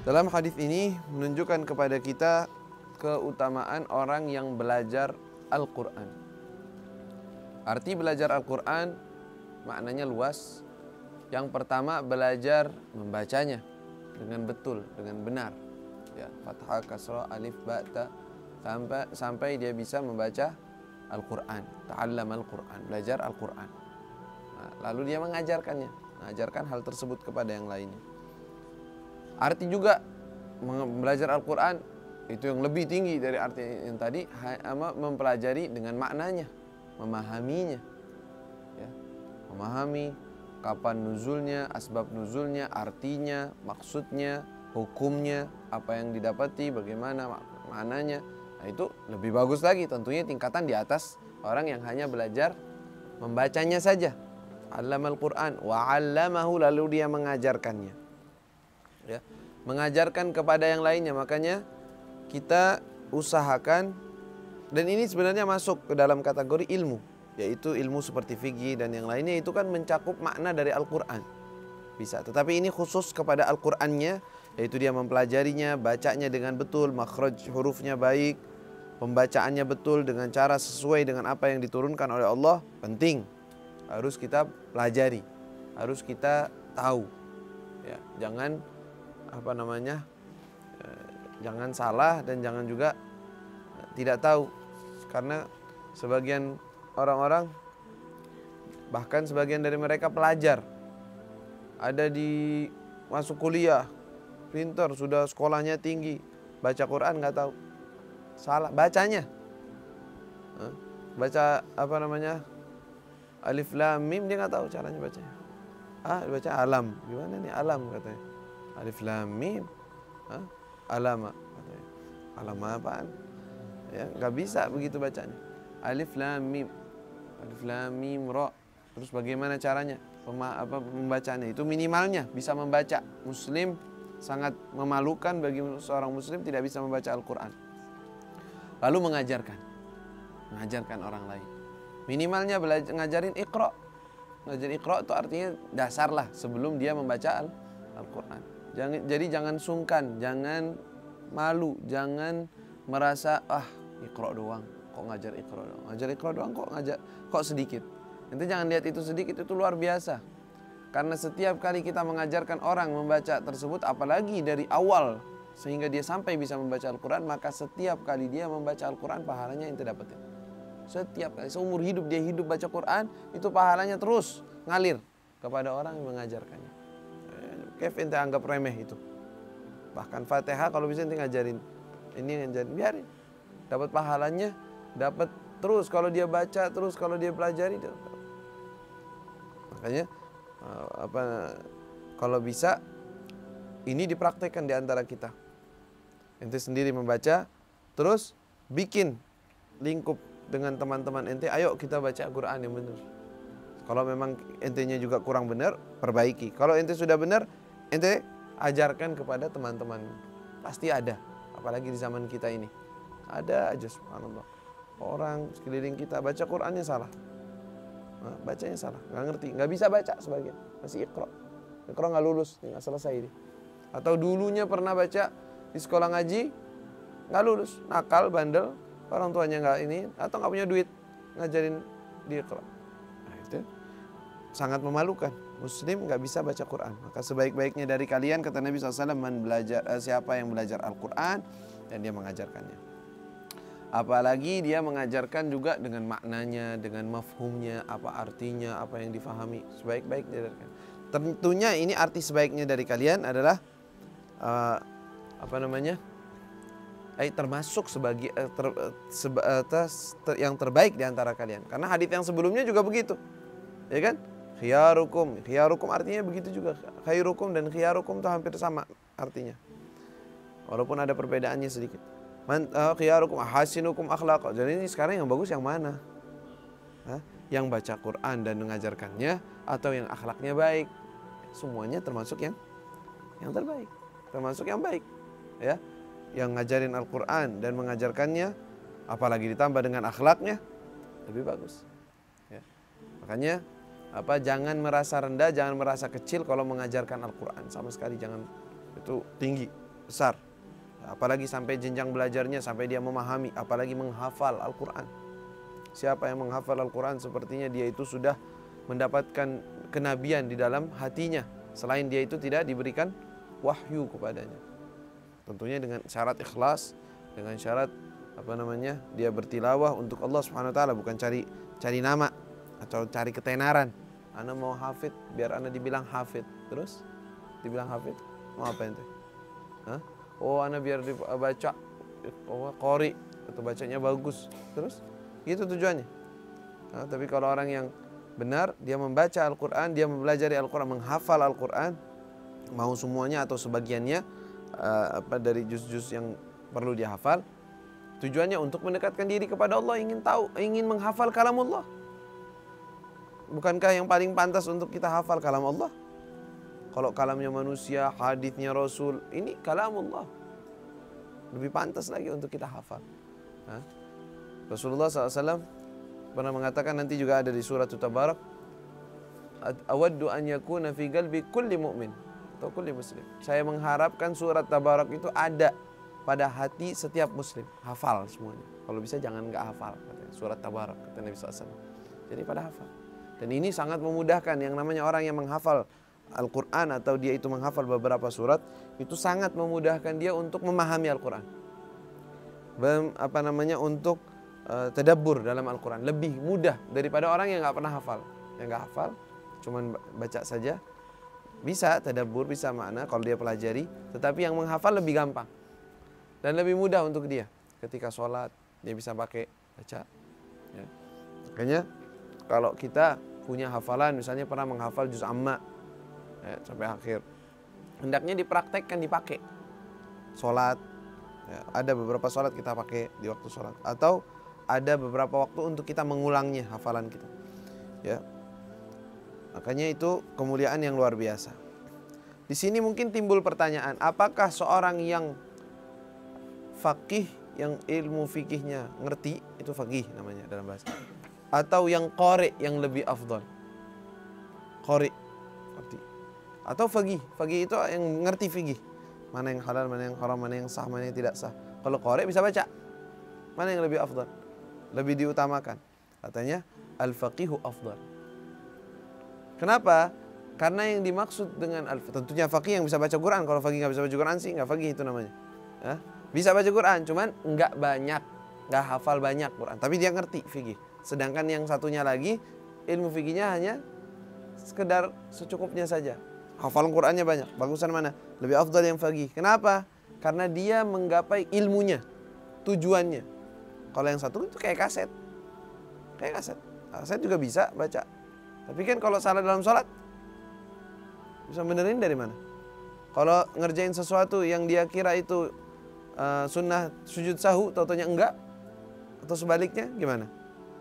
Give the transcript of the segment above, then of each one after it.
Dalam hadis ini menunjukkan kepada kita keutamaan orang yang belajar Al-Quran. Arti belajar Al-Quran maknanya luas. Yang pertama, belajar membacanya dengan betul, dengan benar. Ya, fathah, kasrah, alif, ba, ta, sampai dia bisa membaca Al-Quran. Ta'allam Al-Quran, belajar Al-Quran. Nah, lalu dia mengajarkan hal tersebut kepada yang lainnya. Arti juga belajar Al-Quran itu yang lebih tinggi dari arti yang tadi, mempelajari dengan maknanya, memahaminya, ya, memahami kapan nuzulnya, asbab nuzulnya, artinya, maksudnya, hukumnya, apa yang didapati, bagaimana maknanya. Nah, itu lebih bagus lagi, tentunya tingkatan di atas orang yang hanya belajar membacanya saja. Allamal Quran wa 'allamahu, lalu dia mengajarkannya. Ya, mengajarkan kepada yang lainnya. Makanya kita usahakan, dan ini sebenarnya masuk ke dalam kategori ilmu, yaitu ilmu seperti fikih dan yang lainnya, itu kan mencakup makna dari Al-Quran. Bisa, tetapi ini khusus kepada Al-Qurannya, yaitu dia mempelajarinya, bacanya dengan betul, makhraj hurufnya baik, pembacaannya betul dengan cara sesuai dengan apa yang diturunkan oleh Allah. Penting, harus kita pelajari, harus kita tahu. Ya, jangan jangan salah dan jangan juga tidak tahu. Karena sebagian orang-orang, bahkan sebagian dari mereka pelajar, ada di masuk kuliah, pintar, sudah sekolahnya tinggi, baca Quran nggak tahu, salah bacanya. Baca alif lam mim, dia nggak tahu caranya bacanya. Baca alam, gimana nih alam katanya, alif lam mim, alama katanya, alam apaan? Ya, nggak bisa begitu bacanya. Alif lam mim ra. Terus bagaimana caranya pembacanya? Itu minimalnya bisa membaca. Muslim, sangat memalukan bagi seorang muslim tidak bisa membaca Al-Quran. Lalu mengajarkan orang lain. Minimalnya ngajarin Iqra. Ngajarin Iqra itu artinya dasar lah sebelum dia membaca Al-Quran. Jadi jangan sungkan, jangan malu, jangan merasa Iqra doang, kok ngajar Iqra doang. Ngajar Iqra doang kok sedikit. Nanti jangan lihat itu sedikit, itu luar biasa. Karena setiap kali kita mengajarkan orang membaca tersebut, apalagi dari awal sehingga dia sampai bisa membaca Al-Quran, maka setiap kali dia membaca Al-Quran pahalanya ente dapetin. Setiap kali, seumur hidup dia hidup baca Quran, itu pahalanya terus ngalir kepada orang yang mengajarkannya. Kayak ente anggap remeh itu. Bahkan Fatihah kalau bisa ente ngajarin, ini ngajarin, biarin. Dapat pahalanya, dapat terus kalau dia baca, terus kalau dia pelajari. Makanya kalau bisa ini dipraktekkan di antara kita. Ente sendiri membaca, terus bikin lingkup dengan teman-teman ente, ayo kita baca Quran yang benar. Kalau memang entenya juga kurang benar, perbaiki. Kalau ente sudah benar, ente ajarkan kepada teman-teman. Pasti ada, apalagi di zaman kita ini. Ada aja, subhanallah, orang sekeliling kita baca Qurannya salah, bacanya salah, nggak ngerti, nggak bisa baca sebagian, masih Iqra nggak lulus, nggak selesai dia. Atau dulunya pernah baca di sekolah ngaji, nggak lulus, nakal, bandel, orang tuanya nggak ini, atau nggak punya duit ngajarin di Iqra. Nah, itu sangat memalukan. Muslim nggak bisa baca Quran. Maka sebaik-baiknya dari kalian, kata Nabi SAW, siapa yang belajar Al-Quran dan dia mengajarkannya. Apalagi dia mengajarkan juga dengan maknanya, dengan mafhumnya, apa artinya, apa yang difahami. Sebaik-baiknya dari kalian. Tentunya ini arti sebaiknya dari kalian adalah termasuk sebagai yang terbaik di antara kalian. Karena hadits yang sebelumnya juga begitu, ya kan? Khiyarukum artinya begitu juga. Khairukum dan khiyarukum itu hampir sama artinya, walaupun ada perbedaannya sedikit. Khiyarukum ahasinukum akhlaq. Jadi ini sekarang yang bagus yang mana? Yang baca Quran dan mengajarkannya atau yang akhlaknya baik? Semuanya termasuk yang terbaik, termasuk yang baik, ya. Yang ngajarin Al-Quran dan mengajarkannya, apalagi ditambah dengan akhlaknya, lebih bagus, ya. Makanya jangan merasa rendah, jangan merasa kecil kalau mengajarkan Al-Quran, sama sekali jangan. Itu tinggi, besar. Apalagi sampai jenjang belajarnya, sampai dia memahami, apalagi menghafal Al-Quran. Siapa yang menghafal Al-Quran sepertinya dia itu sudah mendapatkan kenabian di dalam hatinya. Selain dia itu tidak diberikan wahyu kepadanya. Tentunya dengan syarat ikhlas, dengan syarat dia bertilawah untuk Allah Subhanahu wa taala, bukan cari nama atau cari ketenaran. Ana mau hafid biar ana dibilang hafid. Terus dibilang hafid, mau apa ente? Hah? Oh, ana biar dibaca qori atau bacanya bagus. Terus itu tujuannya. Nah, tapi kalau orang yang benar, dia membaca Al-Quran, dia mempelajari Al-Quran, menghafal Al-Quran, mau semuanya atau sebagiannya, dari juz-juz yang perlu dia hafal, tujuannya untuk mendekatkan diri kepada Allah, ingin menghafal kalamullah. Bukankah yang paling pantas untuk kita hafal kalam Allah? Kalau kalamnya manusia, hadisnya Rasul, ini kalamullah. Lebih pantas lagi untuk kita hafal. Rasulullah SAW pernah mengatakan, nanti juga ada di surat Tabarak, awaddu an yakuna fi qalbi kulli mu'min atau kulli muslim. Saya mengharapkan surat Tabarak itu ada pada hati setiap muslim. Hafal semuanya. Kalau bisa jangan enggak hafal, katanya. Surat Tabarak, kata Nabi SAW. Jadi pada hafal. Dan ini sangat memudahkan. Yang namanya orang yang menghafal Al-Quran atau dia itu menghafal beberapa surat, itu sangat memudahkan dia untuk memahami Al-Quran. Untuk tadabbur dalam Al-Quran. Lebih mudah daripada orang yang nggak pernah hafal. Yang nggak hafal, cuman baca saja. Bisa tadabbur, bisa makna kalau dia pelajari. Tetapi yang menghafal lebih gampang. Dan lebih mudah untuk dia. Ketika sholat, dia bisa pakai baca. Ya. Makanya kalau kita punya hafalan, misalnya pernah menghafal juz amma, sampai akhir, hendaknya dipraktekkan, dipakai sholat. Ada beberapa sholat kita pakai di waktu sholat, atau ada beberapa waktu untuk kita mengulangnya hafalan kita. Ya, makanya itu kemuliaan yang luar biasa. Di sini mungkin timbul pertanyaan, apakah seorang yang faqih, yang ilmu fikihnya ngerti, itu faqih namanya dalam bahasa, atau yang qari yang lebih afdal? Qari ngerti, atau faqih itu yang ngerti fikih, mana yang halal, mana yang haram, mana yang sah, mana yang tidak sah. Kalau qari bisa baca, mana yang lebih afdal, lebih diutamakan? Katanya al-faqihu afdal. Kenapa? Karena yang dimaksud dengan tentunya faqih yang bisa baca Quran. Kalau faqih nggak bisa baca Quran sih nggak faqih itu namanya. Bisa baca Quran, cuman nggak banyak, nggak hafal banyak Quran, tapi dia ngerti fikih. Sedangkan yang satunya lagi ilmu fikihnya hanya sekedar secukupnya saja. Hafalan Qurannya banyak. Bagusan mana? Lebih afdal yang faqih. Kenapa? Karena dia menggapai ilmunya, tujuannya. Kalau yang satu itu kayak kaset. Kaset juga bisa baca. Tapi kan kalau salah dalam sholat, bisa benerin dari mana? Kalau ngerjain sesuatu yang dia kira itu sunnah sujud sahu, tautonya enggak, atau sebaliknya gimana?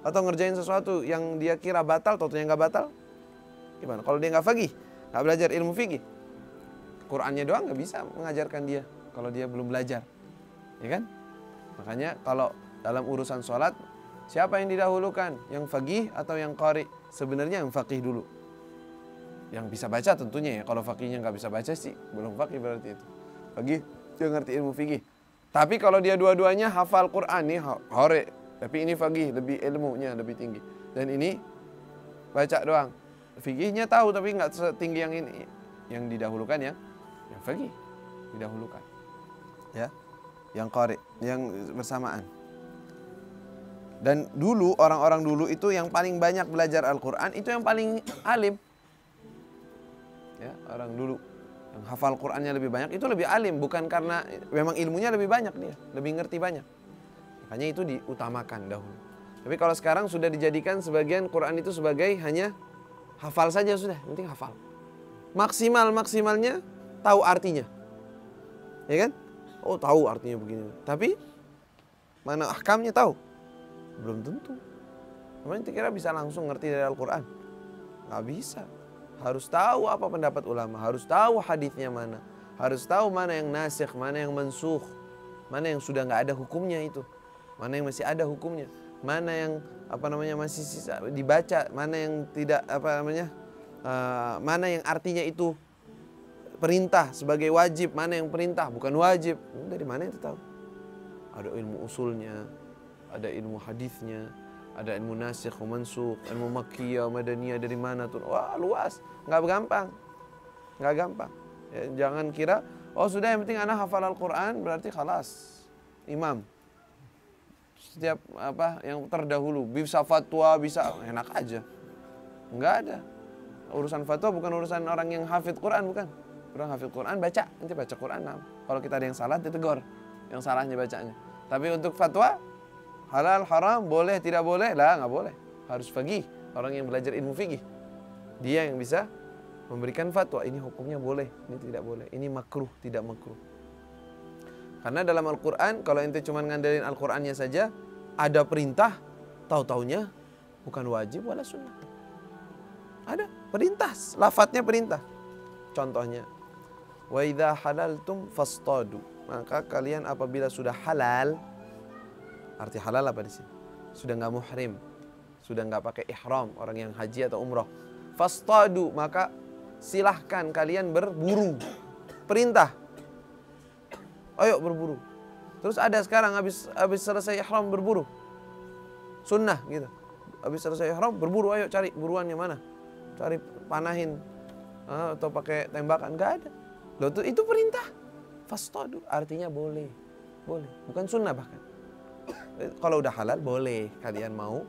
Atau ngerjain sesuatu yang dia kira batal, tautonya enggak batal, gimana? Kalau dia enggak faqih, enggak belajar ilmu fikih, Qurannya doang enggak bisa mengajarkan dia kalau dia belum belajar, ya kan? Makanya kalau dalam urusan sholat, siapa yang didahulukan? Yang faqih atau yang qari? Sebenarnya yang faqih dulu, yang bisa baca tentunya ya. Kalau faqihnya nggak bisa baca sih belum faqih berarti itu. Faqih dia ngerti ilmu fikih. Tapi kalau dia dua-duanya hafal Quran nih, qari, tapi ini faqih, lebih ilmunya lebih tinggi. Dan ini baca doang. Fikihnya tahu tapi nggak setinggi yang ini. Yang didahulukan yang faqih didahulukan. Ya. Yang qari, yang bersamaan. Dan dulu orang-orang dulu itu yang paling banyak belajar Al-Quran itu yang paling alim. Ya, orang dulu yang hafal Qurannya lebih banyak itu lebih alim, bukan karena memang ilmunya lebih banyak, dia lebih ngerti banyak. Makanya itu diutamakan dahulu. Tapi kalau sekarang sudah dijadikan sebagian Quran itu sebagai hanya hafal saja sudah, penting hafal. Maksimalnya tahu artinya. Ya kan? Oh, tahu artinya begini. Tapi mana ahkamnya tahu? Belum tentu. Namanya kira bisa langsung ngerti dari Al-Quran? Nggak bisa. Harus tahu apa pendapat ulama, harus tahu hadisnya mana, harus tahu mana yang nasikh, mana yang mansukh, mana yang sudah nggak ada hukumnya itu, mana yang masih ada hukumnya, mana yang masih sisa dibaca, mana yang tidak mana yang artinya itu perintah sebagai wajib, mana yang perintah bukan wajib. Dari mana itu tahu? Ada ilmu usulnya, ada ilmu hadisnya, ada ilmu nasikh wa mansukh, ilmu makkiyah, madaniyah, dari mana tuh? Wah, luas, nggak gampang. Nggak gampang. Ya, jangan kira, oh sudah yang penting anak hafal Al-Quran berarti khalas imam. Setiap apa yang terdahulu bisa fatwa, bisa enak aja. Nggak ada. Urusan fatwa bukan urusan orang yang hafid Quran, bukan. Orang hafid Quran baca, nanti baca Quran. Nah. Kalau kita ada yang salah ditegur, yang salahnya bacanya. Tapi untuk fatwa, halal, haram, boleh, tidak boleh, lah nggak boleh. Harus fikih, orang yang belajar ilmu fikih. Dia yang bisa memberikan fatwa, ini hukumnya boleh, ini tidak boleh, ini makruh, tidak makruh. Karena dalam Al-Quran, kalau ente cuma ngandelin Al-Qurannya saja, ada perintah, tahu-taunya bukan wajib wala sunnah. Ada perintah, lafadznya perintah. Contohnya, wa idza halaltum fastadu. Maka kalian apabila sudah halal, arti halal apa di sini? Sudah nggak muhrim, sudah nggak pakai ihram, orang yang haji atau umroh. Fastadu, maka silahkan kalian berburu. Perintah. Ayo berburu. Terus ada sekarang habis selesai ihram berburu. Sunnah gitu. Habis selesai ihram berburu, ayo cari buruannya mana? Cari panahin atau pakai tembakan, enggak ada. Loh itu perintah. Fastadu artinya boleh. Boleh, bukan sunnah bahkan. Kalau udah halal boleh kalian mau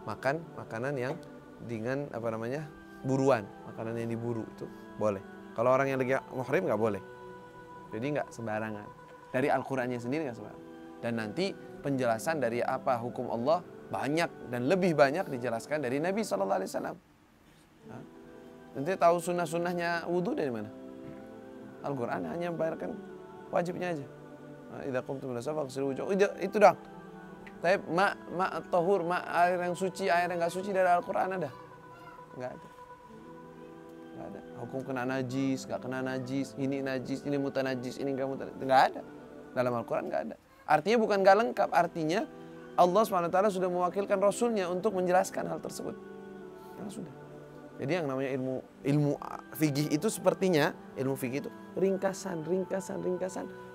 makan makanan yang dengan apa namanya? Buruan, makanan yang diburu itu boleh. Kalau orang yang lagi muhrim enggak boleh. Jadi enggak sembarangan. Dari Al-Qur'annya sendiri enggak sembarangan. Dan nanti penjelasan dari apa hukum Allah banyak dan lebih banyak dijelaskan dari Nabi SAW. Nanti tahu sunnah-sunnahnya wudhu dari mana? Al-Quran hanya membayarkan wajibnya aja. Idza qumtum ila shalah faghsilu wujuhakum. Itu dong. Tapi tahur, air yang suci, air yang enggak suci dari Al-Quran ada? Enggak ada. Enggak ada. Hukum kena najis, enggak kena najis, ini mutanajis, ini enggak mutanajis. Enggak ada. Dalam Al-Quran enggak ada. Artinya bukan enggak lengkap, artinya Allah SWT sudah mewakilkan Rasulnya untuk menjelaskan hal tersebut. Karena sudah. Jadi yang namanya ilmu fikih itu sepertinya ilmu fikih itu ringkasan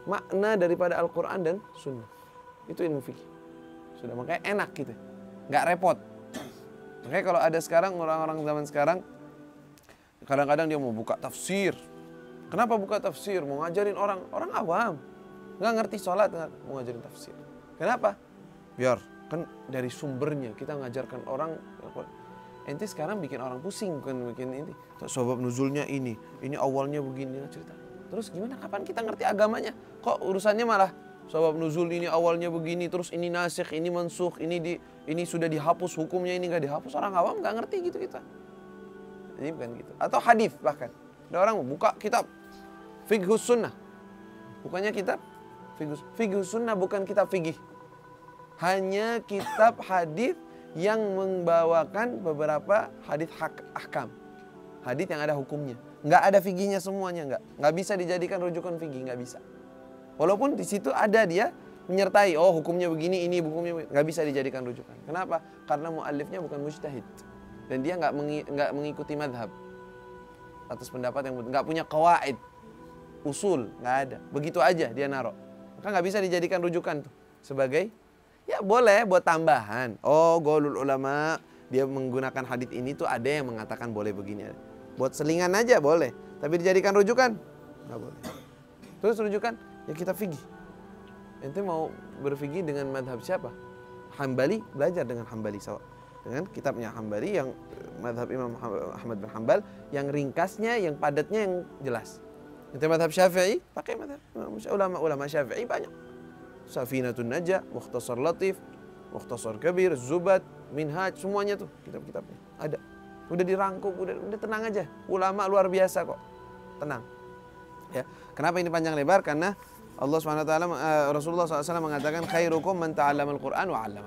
makna daripada Al-Quran dan Sunnah. Itu ilmu fikih. Sudah, makanya enak gitu, nggak repot. Makanya kalau ada sekarang orang-orang zaman sekarang, kadang-kadang dia mau buka tafsir. Kenapa buka tafsir? Mau ngajarin orang awam, nggak ngerti sholat, mau ngajarin tafsir. Kenapa? Biar kan dari sumbernya kita ngajarkan orang. Ente sekarang bikin orang pusing, bukan bikin ini. Sebab nuzulnya ini awalnya begini cerita. Terus gimana? Kapan kita ngerti agamanya? Kok urusannya malah sebab nuzul ini awalnya begini, terus ini nasikh, ini mansukh, ini sudah dihapus hukumnya, ini nggak dihapus. Orang awam nggak ngerti gitu kita. Ini bukan gitu. Atau hadis bahkan. Ada orang buka kitab Fiqhus Sunnah. Bukannya kitab Fiqhus Sunnah, bukan kitab fikih. Hanya kitab hadis yang membawakan beberapa hadis ahkam. Hadis yang ada hukumnya. Nggak ada fikihnya semuanya, nggak bisa dijadikan rujukan fikih, nggak bisa. Walaupun di situ ada dia menyertai, oh hukumnya begini, ini hukumnya begini. Nggak bisa dijadikan rujukan. Kenapa? Karena muallifnya bukan mujtahid. Dan dia nggak mengikuti madhab atas pendapat yang nggak punya qawaid, usul, nggak ada. Begitu aja dia naruh. Maka nggak bisa dijadikan rujukan tuh sebagai, ya boleh buat tambahan. Oh, qaulul ulama, dia menggunakan hadits ini tuh ada yang mengatakan boleh begini. Buat selingan aja boleh, tapi dijadikan rujukan nggak boleh. Terus rujukan, ya kita fikih. Ente mau berfikih dengan madhab siapa? Hambali, belajar dengan Hambali sawa. Dengan kitabnya Hambali yang madhab Imam Ahmad bin Hanbal, yang ringkasnya, yang padatnya, yang jelas. Ente madhab Syafi'i, pakai madhab ulama Syafi'i banyak. Safinatun Najah, Mukhtasar Latif, Mukhtasar Kabir, Zubat, Minhaj, semuanya tuh kitab-kitabnya ada. Udah dirangkum, udah tenang aja. Ulama luar biasa kok. Tenang. Ya. Kenapa ini panjang lebar? Karena Allah SWT, Rasulullah SAW mengatakan khairukum man ta'allamal Qur'an wa 'allama.